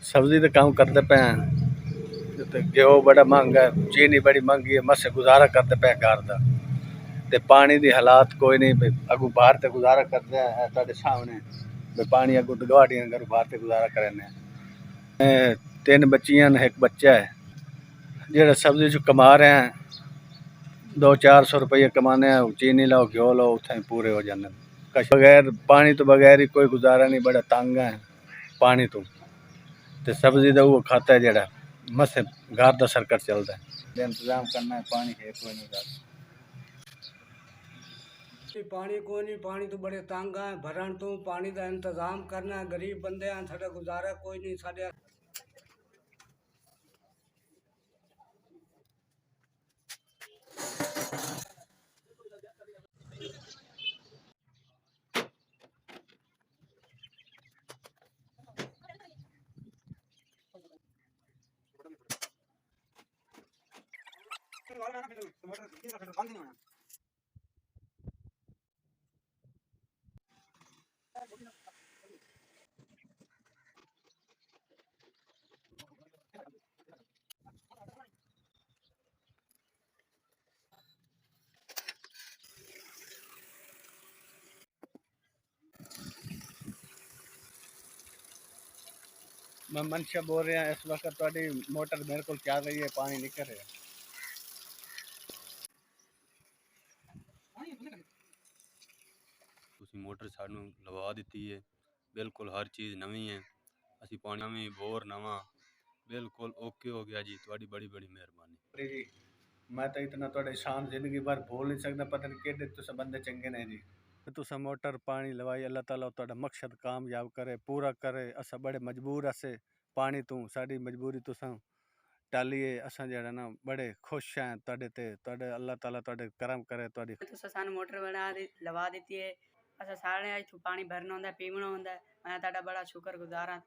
सब्जी का काम करते पे हैं तो गेहूँ बड़ा महंगा है, चीनी बड़ी महंगी है, मस गुजारा करते पे घर का। ते पानी दी हालात कोई नहीं भी अगू बाहर ते गुजारा करते हैं तुहाडे सामने भी पानी अगू गवाड़ियां घर बाहर ते गुजारा करने। तीन बच्चियां ने एक बच्चा है जेड़ा सब्जी चो कमा रहे हैं 200-400 रुपये कमाने हैं, चीनी लो घ्यो लो उत्थे पूरे हो जाने। बगैर पानी तो बगैर ही कोई गुजारा नहीं, बड़ा तंग है पानी तो। ते सब्जी तो वो खाता है जेड़ा मस घर का सर्कट चलता है, इंतजाम करना है पानी है कोई नहीं घर। पानी कोई नहीं, पानी तो बड़े तंग है भरण तो पानी का इंतजाम करना है, गरीब बंदे हैं साडा गुजारा कोई नहीं साडे। मैं मनशा बोल रहा इस वक्त तुहाडी मोटर मेरे को चल रही है, पानी निकल रहा है। ਤੁਸੀਂ ਮੋਟਰ ਸਾਨੂੰ ਲਵਾ ਦਿੱਤੀ ਹੈ, ਬਿਲਕੁਲ ਹਰ ਚੀਜ਼ ਨਵੀਂ ਹੈ। ਅਸੀਂ ਪਾਣੀ ਨਵੀਂ ਬੋਰ ਨਵਾਂ बिल्कुल ओके हो गया जी। थोड़ी बड़ी बड़ी मेहरबानी जी। मैं तो इतना थोड़े शान जिंदगी भर भूल नहीं सकता, पता नहीं केडे तुस बंदे चंगे ने जी। तुस मोटर पानी लवाई, अल्लाह ताला तुहाडा मकसद कामयाब करे, पूरा करे। असा बड़े मजबूर असे पानी तू, साडी मजबूरी तुसां टालिए। असां जेड़ा ना बड़े खुश हैं तुहाडे ते, तुहाडे अल्लाह ताला तुहाडे करम करे। तुहाडी तुसां सानू मोटर लवा दी है, असां सारे अज पानी भरना होंदा, पीवना होंदा। मैं तुहाडा बड़ा शुक्रगुजार हां।